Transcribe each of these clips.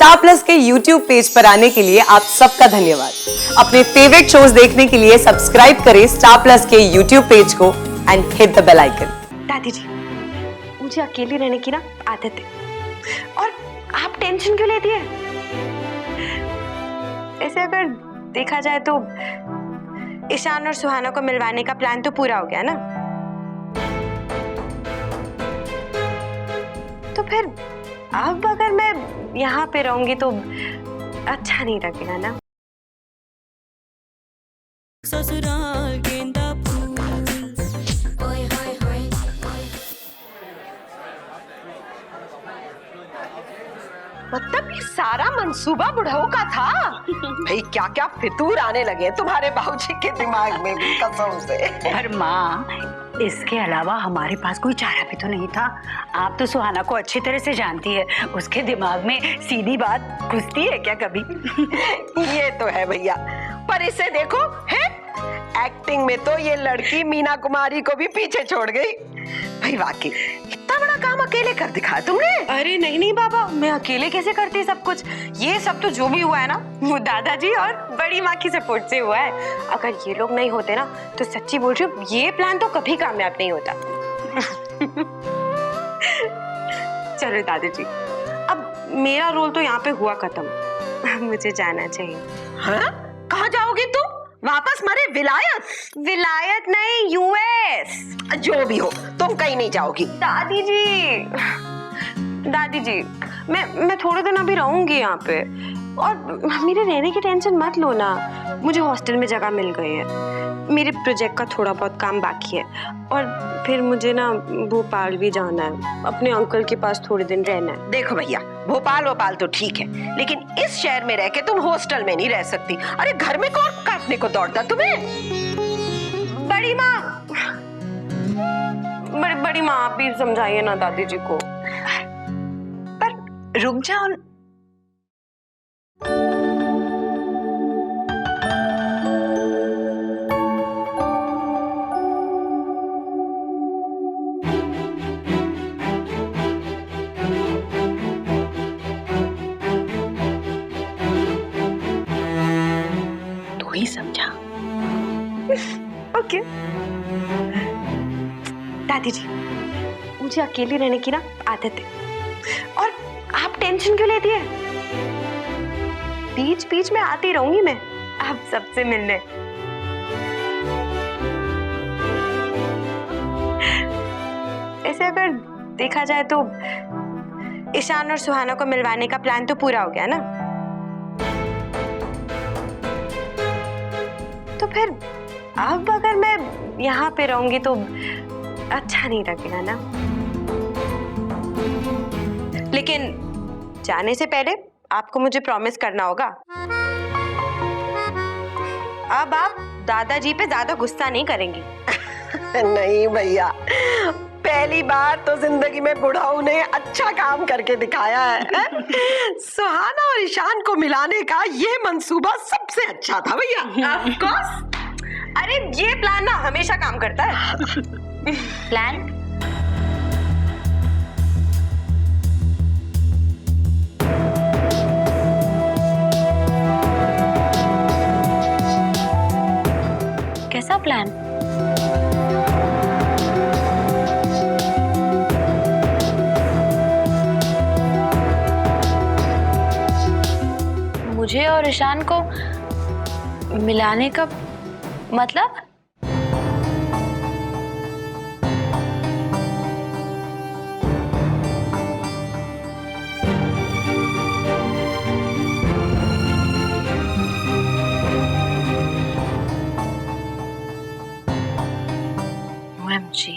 Star Plus के YouTube page पर आने के लिए आप सबका धन्यवाद। अपने फेवरेट शोज देखने के लिए सब्सक्राइब करें स्टार प्लस के YouTube पेज को and hit the bell icon. दादी जी, मुझे अकेले रहने की ना आदत है और आप टेंशन क्यों लेती है? ऐसे अगर देखा जाए तो ईशान और सुहाना को मिलवाने का प्लान तो पूरा हो गया ना, तो फिर अब अगर मैं यहाँ पे रहूंगी तो अच्छा नहीं लगेगा ना। ससुराल गेंदा फूल ओए होए होए मतलब ये सारा मंसूबा बुढ़ऊ का था। भाई क्या क्या फितूर आने लगे तुम्हारे बाबूजी के दिमाग में भी, कसम से। पर माँ, इसके अलावा हमारे पास कोई चारा भी तो नहीं था। आप तो सुहाना को अच्छी तरह से जानती है, उसके दिमाग में सीधी बात घुसती है क्या कभी? ये तो है भैया, पर इसे देखो है, एक्टिंग में तो ये लड़की मीना कुमारी को भी पीछे छोड़ गई। भाई वाकई इतना बड़ा काम अकेले कर दिखाया तुमने। अरे नहीं नहीं बाबा, मैं अकेले कैसे करती सब कुछ? ये सब तो जो भी हुआ है ना, वो दादाजी और बड़ी माँ की सपोर्ट से हुआ है। अगर ये लोग नहीं होते ना तो सच्ची बोल रही हूँ, ये प्लान तो कभी कामयाब नहीं होता। चलो दादाजी, अब मेरा रोल तो यहाँ पे हुआ खत्म, मुझे जाना चाहिए। हाँ? कहाँ जाओगी तुम? वापस मरे विलायत? विलायत नहीं, यूएस। जो भी हो, तुम कहीं नहीं जाओगी। दादी जी, दादी जी, मैं थोड़े दिन अभी रहूंगी यहाँ पे, और मेरे रहने की टेंशन मत लो ना। मुझे हॉस्टल में जगह मिल गई है, मेरे प्रोजेक्ट का थोड़ा बहुत काम बाकी है, और फिर मुझे ना भोपाल भी जाना है, अपने अंकल के पास थोड़े दिन रहना है। देखो भैया, भोपाल तो ठीक है, लेकिन इस शहर में रह के तुम हॉस्टल में नहीं रह सकती। अरे घर में कौन काटने को दौड़ता तुम्हें? बड़ी माँ, बड़ी माँ, आप भी समझाइए ना दादी जी को। पर रुक जाओ। तू ही समझा। ओके दादी जी, मुझे अकेले रहने की ना आदत है और आप टेंशन क्यों लेती है? बीच बीच में आती रहूंगी मैं आप सबसे मिलने। ऐसे अगर देखा जाए तो ईशान और सुहाना को मिलवाने का प्लान तो पूरा हो गया ना, तो फिर अब अगर मैं यहाँ पे रहूंगी तो अच्छा नहीं लगेगा ना। लेकिन जाने से पहले आपको मुझे प्रॉमिस करना होगा, अब आप दादाजी पे ज्यादा गुस्सा नहीं करेंगी। नहीं भैया, पहली बार तो जिंदगी में बुढ़ाऊ ने अच्छा काम करके दिखाया है। सुहाना और ईशान को मिलाने का ये मंसूबा सबसे अच्छा था भैया। Of course. अरे ये प्लान ना हमेशा काम करता है। प्लान? कैसा प्लान? मुझे और ईशान को मिलाने का मतलब? OMG,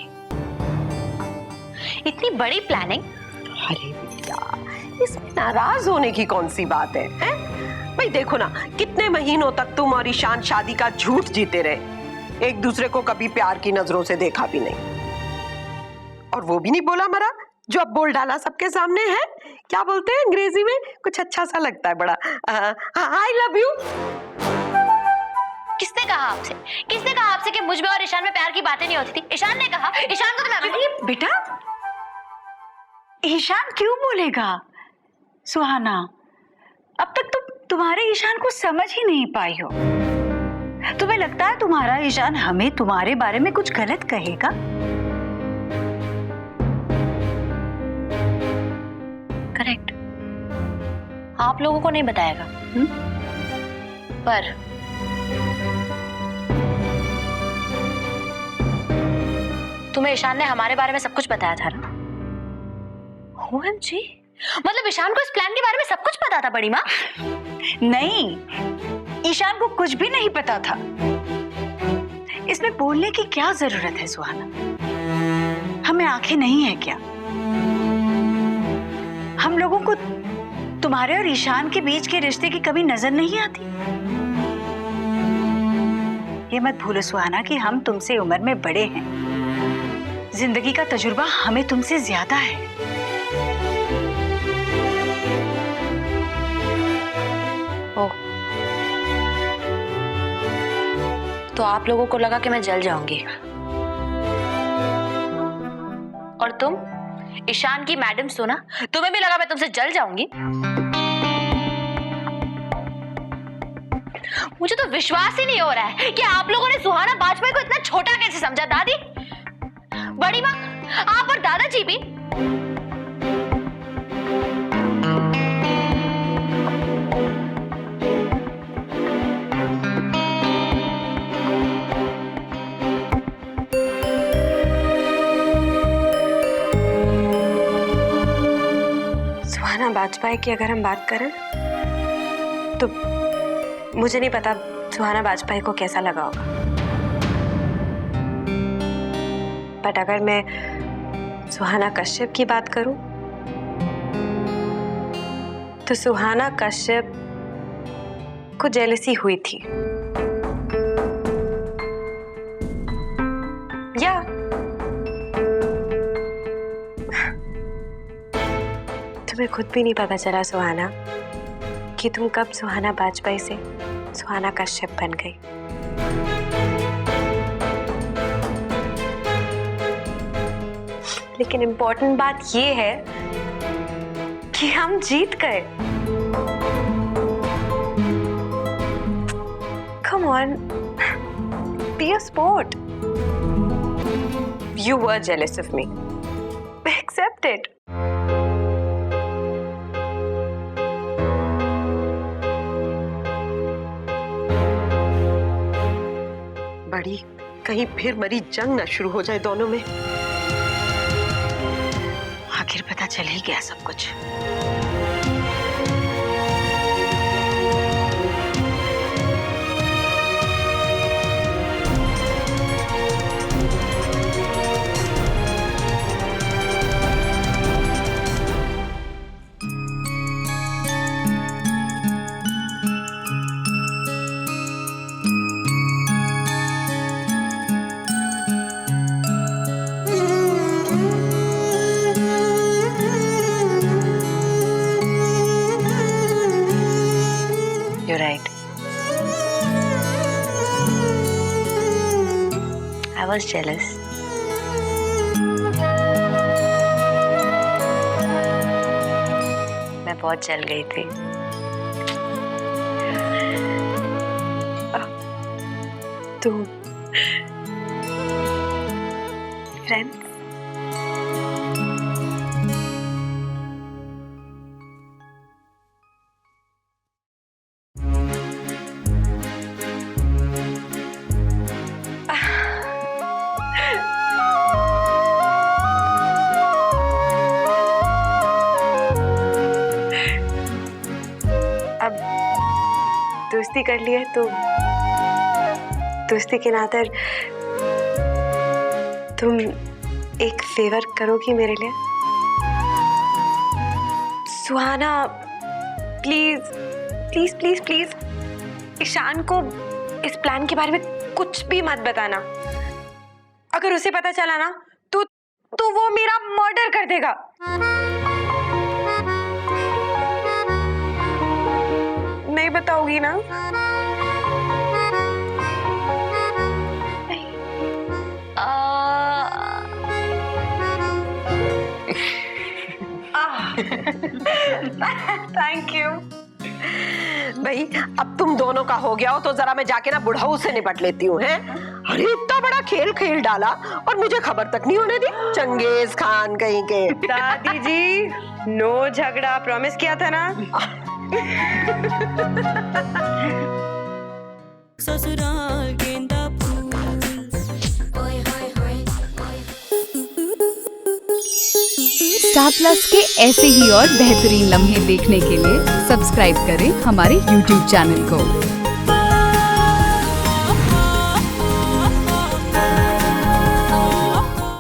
इतनी बड़ी प्लानिंग? अरे भैया, इसमें नाराज होने की कौन सी बात है, हैं? भाई देखो ना, कितने महीनों तक तुम और ईशान शादी का झूठ जीते रहे, एक दूसरे को कभी प्यार की नजरों से देखा भी नहीं, और वो भी नहीं बोला मरा जो अब बोल डाला सबके सामने है। क्या बोलते हैं अंग्रेजी में, कुछ अच्छा सा लगता है बड़ा, आई लव यू। किसने कहा आपसे? किसने कहा आपसे कि मुझ में और ईशान में प्यार की बातें नहीं होती थी? ईशान ने कहा। ईशान को तो मैं अभी बेटा, ईशान क्यों बोलेगा? सुहाना, अब तक तुम तुम्हारे ईशान को समझ ही नहीं पाई हो। तुम्हें लगता है तुम्हारा ईशान हमें तुम्हारे बारे में कुछ गलत कहेगा? करेक्ट, आप लोगों को नहीं बताएगा। पर तुम्हें ईशान ने हमारे बारे में सब कुछ बताया था ना? OMG, मतलब ईशान को इस प्लान के बारे में सब कुछ पता था बड़ी माँ? नहीं, ईशान को कुछ भी नहीं पता था। इसमें बोलने की क्या जरूरत है सुहाना? हमें आंखें नहीं है क्या? हम लोगों को तुम्हारे और ईशान के बीच के रिश्ते की कभी नजर नहीं आती? ये मत भूलो सुहाना कि हम तुमसे उम्र में बड़े हैं। जिंदगी का तजुर्बा हमें तुमसे ज्यादा है। ओ, तो आप लोगों को लगा कि मैं जल जाऊंगी, और तुम ईशान की मैडम सोना, तुम्हें भी लगा मैं तुमसे जल जाऊंगी? मुझे तो विश्वास ही नहीं हो रहा है कि आप लोगों ने सुहाना बाजपेयी को इतना छोटा कैसे समझा। दादी, बड़ी माँ, आप और दादाजी भी। सुहाना बाजपेयी की अगर हम बात करें तो मुझे नहीं पता सुहाना बाजपेयी को कैसा लगा होगा, बट अगर मैं सुहाना कश्यप की बात करूं तो सुहाना कश्यप को जेलसी हुई थी। या तुम्हें खुद भी नहीं पता चला सुहाना कि तुम कब सुहाना बाजपेयी से सुहाना कश्यप बन गई। लेकिन इम्पोर्टेंट बात ये है कि हम जीत गए। Come on, be a sport. You were jealous of me. Accept it. बड़ी, कहीं फिर मरी जंग न शुरू हो जाए दोनों में। आखिर पता चल ही गया सब कुछ। You're right. I was jealous. मैं बहुत जल गई थी। तुम फ्रेंड्स? दोस्ती कर ली है तो दोस्ती के नाते तुम एक फेवर करोगी मेरे लिए? Suhana, please please please please Ishaan को इस प्लान के बारे में कुछ भी मत बताना। अगर उसे पता चला ना तो वो मेरा मर्डर कर देगा। नहीं बताओगी ना? Thank you. भाई अब तुम दोनों का हो गया हो तो जरा मैं जाके ना बुढ़ाऊ से निपट लेती हूँ। हैं? अरे इतना बड़ा खेल खेल डाला और मुझे खबर तक नहीं होने दी। चंगेज खान कहीं के। दादी जी नो झगड़ा, प्रॉमिस किया था ना। ससुराल गेंदा फूल। स्टार प्लस के ऐसे ही और बेहतरीन लम्हे देखने के लिए सब्सक्राइब करें हमारे YouTube चैनल को।